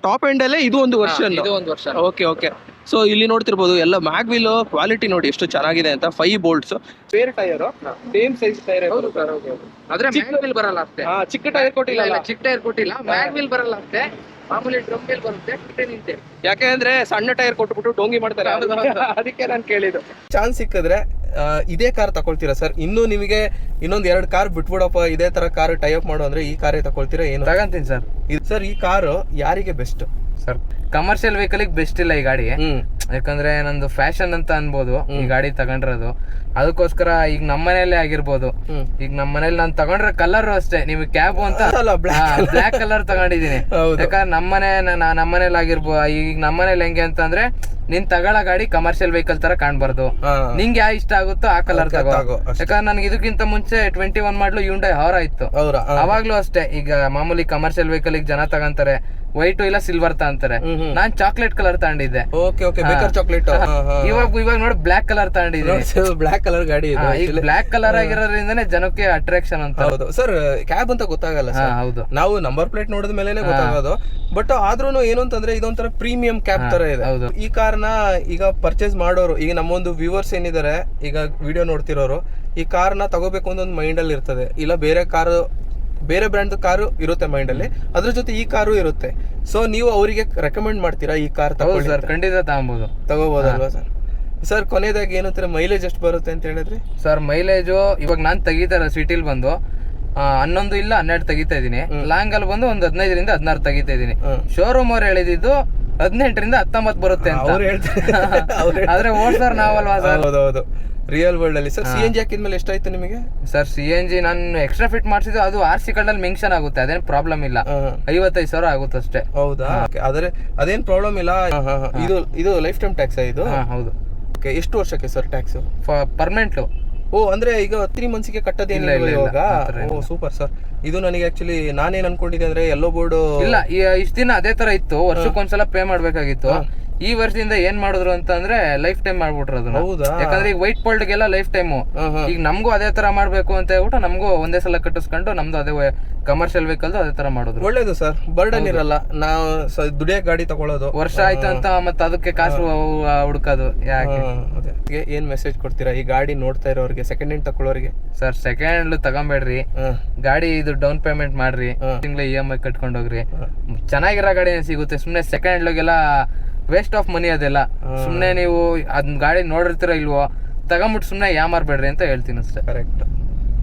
ಟಾಪ್ ಎಂಡ್ ಅಲ್ಲೇ ಇದು ಒಂದು ವರ್ಷನ್. ಓಕೆ. ಸೊ ಇಲ್ಲಿ ನೋಡ್ತಿರ್ಬೋದು ಎಲ್ಲ ಮ್ಯಾಗ್ ವೀಲ್ ಕ್ವಾಲಿಟಿ ನೋಡಿ ಎಷ್ಟು ಚೆನ್ನಾಗಿದೆ ಅಂತ. 5 bolts, spare tyre, same size tyre. ಆದ್ರೆ ಮ್ಯಾಗ್ ವೀಲ್ ಬರಲ್ಲ ಅಷ್ಟೇ. ಚಿಕ್ಕ ಟೈರ್ ಕೊಟ್ಟಿಲ್ಲ, ಚಿಕ್ಕ ಟೈರ್ ಕೊಟ್ಟಿಲ್ಲ. ಮ್ಯಾಗ್ ವೀಲ್ ಬರಲ್ಲ ಅಷ್ಟೇ, ಮಾಮೂಲಿ ಡ್ರಮ್ ವೀಲ್ ಬರುತ್ತೆ. ಯಾಕೆಂದ್ರೆ ಸಣ್ಣ ಟೈರ್ ಕೊಟ್ಬಿಟ್ಟು ಡೋಂಗಿ ಮಾಡ್ತಾರೆ, ಅದಕ್ಕೆ ನಾನು ಕೇಳಿದ್ದು. ಚಾನ್ಸ್ ಸಿಕ್ಕಿದ್ರೆ ಇದೇ ಕಾರ್ ತಗೊಳ್ತೀರಾ ಸರ್? ಇನ್ನು ನಿಮಗೆ ಇನ್ನೊಂದ್ 2 ಕಾರ್ ಬಿಟ್ಬಿಡಪ್ಪ, ಇದೇ ತರ ಕಾರ್ ಟೈ ಅಪ್ ಮಾಡು ಅಂದ್ರೆ ಈ ಕಾರೇ ತಗೊಳ್ತೀರಾ? ಏನು ತಗೊಂತೀನಿ ಸರ್. ಸರ್ ಈ ಕಾರು ಯಾರಿಗೆ best sir? Commercial vehicle best ಇಲ್ಲ ಈ ಗಾಡಿ. ಯಾಕಂದ್ರೆ ನಂದು ಫ್ಯಾಷನ್ ಅಂತ ಅನ್ಬೋದು ಈ ಗಾಡಿ ತಗೊಂಡಿರೋದು. ಅದಕ್ಕೋಸ್ಕರ ಈಗ ನಮ್ಮನೇಲೆ ಆಗಿರ್ಬೋದು, ಈಗ ನಮ್ಮನೇಲಿ ನಾನು ತಗೊಂಡ್ರೆ ಕಲರ್ ಅಷ್ಟೇ, ನಿಮಗೆ ಕ್ಯಾಬ್ ಅಂತ ಬ್ಲಾಕ್ ಕಲರ್ ತಗೊಂಡಿದೀನಿ. ಯಾಕಂದ್ರೆ ನಮ್ಮನೇಲಿ ಆಗಿರ್ಬೋದು. ಈಗ ನಮ್ಮನೇಲಿ ಹೆಂಗೆ ಅಂತಂದ್ರೆ, ನೀನ್ ತಗೊಳ್ಳೋ ಗಾಡಿ ಕಮರ್ಷಿಯಲ್ ವೆಹಿಕಲ್ ತರ ಕಾಣ್ಬಾರ್ದು, ನಿಂಗೆ ಯಾವ ಇಷ್ಟ ಆಗುತ್ತೋ ಆ ಕಲರ್ ತಗೋ. ಯಾಕಂದ್ರೆ ನನ್ಗೆ ಇದಕ್ಕಿಂತ ಮುಂಚೆ 21 ಮಾಡ್ಲು Hyundai Hora ಇತ್ತು, ಅವಾಗ್ಲೂ ಅಷ್ಟೇ. ಈಗ ಮಾಮೂಲಿ ಕಮರ್ಷಿಯಲ್ ವೆಹಿಕಲ್ ಜನ ತಗೊಂತಾರೆ ವೈಟ್ ಇಲ್ಲ ಸಿಲ್ವರ್ ತಗೊಂತಾರೆ, ನಾನ್ ಚಾಕ್ಲೇಟ್ ಕಲರ್ ತಗೊಂಡಿದ್ದೆ. ಚಾಕ್ಲೇಟ್. ಇವಾಗ ನೋಡಿ ಬ್ಲಾಕ್ ಕಲರ್ ತಗೊಂಡಿದ್ದೀನಿ. ಬ್ಲಾಕ್ ಕಲರ್ ಗಾಡಿ ಬ್ಲಾಕ್ ಕಲರ್ ಆಗಿರೋದ್ರಿಂದನೇ ಜನಕ್ಕೆ ಅಟ್ರಾಕ್ಷನ್ ಅಂತ. ಹೌದು ಸರ್, ಕ್ಯಾಬ್ ಅಂತ ಗೊತ್ತಾಗಲ್ಲ. ಹೌದು, ನಾವು ನಂಬರ್ ಪ್ಲೇಟ್ ನೋಡಿದ ಮೇಲೆ ಗೊತ್ತಾಗೋದು. ಬಟ್ ಆದ್ರೂ ಏನು ಅಂತಂದ್ರೆ ಇದೊಂಥರ ಪ್ರೀಮಿಯಂ ಕ್ಯಾಬ್ ತರ ಇದೆ. ಈ ಕಾರ್ನ ಈಗ ಪರ್ಚೇಸ್ ಮಾಡೋರು, ಈಗ ನಮ್ಮೊಂದು ವ್ಯೂವರ್ಸ್ ಏನಿದ್ದಾರೆ ಈಗ ವಿಡಿಯೋ ನೋಡ್ತಿರೋರು, ಈ ಕಾರ್ನ ತಗೋಬೇಕು ಅಂತ ಒಂದು ಮೈಂಡ್ ಅಲ್ಲಿ ಇರ್ತದೆ. ಇಲ್ಲ ಬೇರೆ ಬ್ರ್ಯಾಂಡ್ ಕಾರು ಇರುತ್ತೆ ಮೈಂಡ್ ಅಲ್ಲಿ, ಅದ್ರ ಜೊತೆ ಈ ಕಾರು ಇರುತ್ತೆ. ಸೊ ನೀವು ಅವರಿಗೆ ರೆಕಮೆಂಡ್ ಮಾಡ್ತೀರಾ ಈ ಕಾರ್ ತಗೊಳ್ಳಿ? ಸರ್ ಖಂಡಿತ ತಗೋಬಹುದಲ್ವಾ ಸರ್? ಸರ್ ಕೊನೆಯದಾಗಿ ಏನಂತಾರೆ, ಮೈಲೇಜ್ ಎಷ್ಟು ಬರುತ್ತೆ ಅಂತ ಹೇಳಿದ್ರಿ ಸರ್? ಮೈಲೇಜು ಇವಾಗ ನಾನ್ ತೆಗಿತಾರ ಸಿಟಿಲ್ ಬಂದು 11 ಇಲ್ಲ 12 ತೆಗಿತಾ ಇದೀನಿ. ಲಾಂಗ್ ಅಲ್ಲಿ ಬಂದು ಒಂದು 15ರಿಂದ 16 ತೆಗಿತಾ ಇದೀನಿ. ಶೋರೂಮ್ ಅವ್ರು ಹೇಳಿದ್ದು 18ರಿಂದ 19 ಬರುತ್ತೆ ಅಂತ. ಆದ್ರೆ ಓಡ್ಸರ್ ನಾವಲ್ವಾ ಸರ್? ಹೌದೌದು, ರಿಯಲ್ ವರ್ಲ್ಡ್ ಅಲ್ಲಿ. ಸರ್ CNG ಹಾಕಿದ್ಮೇಲೆ ಎಷ್ಟಾಯ್ತು ನಿಮಗೆ? ಸರ್ CNG ನಾನು ಎಕ್ಸ್ಟ್ರಾ ಫಿಟ್ ಮಾಡಿಸಿದ್ದು, ಅದು RC ಕಾರ್ಡ್ ಮೆನ್ಷನ್ ಆಗುತ್ತೆ, ಅದೇನ್ ಪ್ರಾಬ್ಲಮ್ ಇಲ್ಲ. 55,000 ಆಗುತ್ತೆ ಅಷ್ಟೇ. ಹೌದಾ? ಆದ್ರೆ ಅದೇನ್ ಪ್ರಾಬ್ಲಮ್ ಇಲ್ಲ. ಇದು ಲೈಫ್ ಟೈಮ್ ಟ್ಯಾಕ್ಸ್ ಇದು? ಹೌದು. ಎಷ್ಟು ವರ್ಷಕ್ಕೆ ಸರ್ ಟ್ಯಾಕ್ಸ್? ಪರ್ಮನೆಂಟ್. ಓ, ಅಂದ್ರೆ ಈಗ 3 ಮಂತ್ಸ್ಗೆ ಕಟ್ಟೋದೇನಿಲ್ಲ ಇವಾಗ? ಓ ಸೂಪರ್ ಸರ್. ಇದು ನನಗೆ ಆಕ್ಚುಲಿ ನಾನೇನ್ ಅನ್ಕೊಂಡಿದ್ದೆ ಅಂದ್ರೆ ಎಲ್ಲೋ ಬೋರ್ಡ್ ಇಲ್ಲ, ಇಷ್ಟ ದಿನ ಅದೇ ತರ ಇತ್ತು, ವರ್ಷಕ್ಕೊಂದ್ಸಲ ಪೇ ಮಾಡ್ಬೇಕಾಗಿತ್ತು. ಈ ವರ್ಷದಿಂದ ಏನ್ ಮಾಡಿದ್ರು ಅಂತಂದ್ರೆ ಲೈಫ್ ಟೈಮ್ ಮಾಡ್ಬಿಟ್ರು ಅದನ್ನ. ಯಾಕಂದ್ರೆ ಈಗ ವೈಟ್ ಬೋಲ್ಡ್ಗೆಲ್ಲ ಲೈಫ್ ಟೈಮ್, ಈಗ ನಮಗೂ ಅದೇ ತರ ಮಾಡ್ಬೇಕು ಅಂತ ಹೇಳ್ಬಿಟ್ಟು ನಮಗೂ ಒಂದೇ ಸಲ ಕಟ್ಟಿಸ್ಕೊಂಡು ನಮ್ದು ಅದೇ ಕಮರ್ಷಿಯಲ್ ವೆಹಿಕಲ್ ಅದೇ ತರ ಮಾಡೋದು. ಒಳ್ಳೇದು ಸರ್, ಬರ್ಡನ್ ಇರಲ್ಲ. ನಾವು ದುಡಿಯೋ ಗಾಡಿ ತಗೊಳ್ಳೋದು, ವರ್ಷ ಆಯ್ತು ಅಂತ ಮತ್ತೆ ಅದಕ್ಕೆ ಕಾಸು ಹುಡುಕೋದು ಯಾಕೆ? ಏನ್ ಮೆಸೇಜ್ ಕೊಡ್ತೀರಾ ಈ ಗಾಡಿ ನೋಡ್ತಾ ಇರೋರಿಗೆ, ಸೆಕೆಂಡ್ ಹ್ಯಾಂಡ್ ತಗೊಳ್ಳೋರಿಗೆ? ಸರ್ ಸೆಕೆಂಡ್ ಹ್ಯಾಂಡ್ ತಗೊಂಬೇಡ್ರಿ, ಗಾಡಿ ಇದು ಡೌನ್ ಪೇಮೆಂಟ್ ಮಾಡ್ರಿ, ತಿಂಗಳ EMI ಕಟ್ಕೊಂಡು ಹೋಗ್ರಿ. ಚೆನ್ನಾಗಿರೋ ಗಾಡಿ ಸಿಗುತ್ತೆ. ಸುಮ್ನೆ ಸೆಕೆಂಡ್ ಹ್ಯಾಂಡ್ಗೆಲ್ಲ ವೇಸ್ಟ್ ಆಫ್ ಮನಿ ಅದೆಲ್ಲ. ಸುಮ್ನೆ ನೀವು ಅದ್ ಗಾಡಿ ನೋಡಿರ್ತೀರ ಇಲ್ವೋ, ತಗೊಂಬಿಟ್ಟು ಸುಮ್ನೆ ಯಾಮಾರ್ಬೇಡ್ರಿ ಅಂತ ಹೇಳ್ತೀನಿ ಅಷ್ಟೇ. ಕರೆಕ್ಟ್.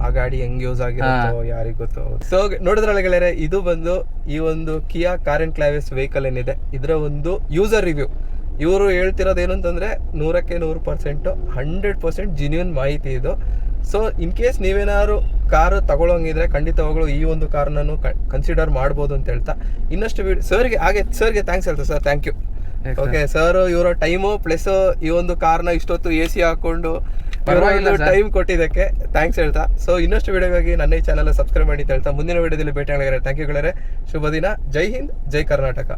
ಆ ಗಾಡಿ ಹೆಂಗ್ ಯೂಸ್ ಆಗಿರುತ್ತೋ ಯಾರಿಗ್ ಗೊತ್ತು. ಸೊ ನೋಡಿದ್ರಲ್ಲ ಗೆಳೆಯರೆ, ಇದು ಬಂದು ಈ ಒಂದು ಕಿಯಾ ಕಾರ್ ಅಂಡ್ ಕ್ಲಾವಿಸ್ ವೆಹಿಕಲ್ ಏನಿದೆ ಇದರ ಒಂದು ಯೂಸರ್ ರಿವ್ಯೂ. ಇವರು ಹೇಳ್ತಿರೋದು ಏನು ಅಂತಂದ್ರೆ 100% 100% ಜಿನ್ಯೂನ್ ಮಾಹಿತಿ ಇದು. ಸೊ ಇನ್ ಕೇಸ್ ನೀವೇನಾದ್ರು ಕಾರು ತಗೊಳ್ಳೋಂಗಿದ್ರೆ ಖಂಡಿತವಾಗ್ಲೂ ಈ ಒಂದು ಕಾರ್ನನ್ನು ಕನ್ಸಿಡರ್ ಮಾಡ್ಬೋದು ಅಂತ ಹೇಳ್ತಾ, ಇನ್ನಷ್ಟು ಸರ್ಗೆ ಥ್ಯಾಂಕ್ಸ್ ಹೇಳ್ತಾ sir. Thank you. Okay sir, ಇವರ ಟೈಮು ಪ್ಲಸ್ ಈ ಒಂದು ಕಾರ್ನ ಇಷ್ಟೊತ್ತು AC ಹಾಕೊಂಡು ಟೈಮ್ ಕೊಟ್ಟಿದ್ದಕ್ಕೆ ಥ್ಯಾಂಕ್ಸ್ ಹೇಳ್ತಾ. ಸೊ ಇನ್ನಷ್ಟು ವಿಡಿಯೋಗಾಗಿ ನನ್ನ ಈ ಚಾನಲ್ ಸಬ್ಸ್ಕ್ರೈಬ್ ಮಾಡಿ ಅಂತ ಹೇಳ್ತಾ ಮುಂದಿನ ವಿಡಿಯೋದಲ್ಲಿ ಭೇಟಿ ಆಗಿದ್ದಾರೆ. ಥ್ಯಾಂಕ್ ಯು ಗೆಳೆಯರೆ. ಶುಭ ದಿನ. ಜೈ ಹಿಂದ್, ಜೈ ಕರ್ನಾಟಕ.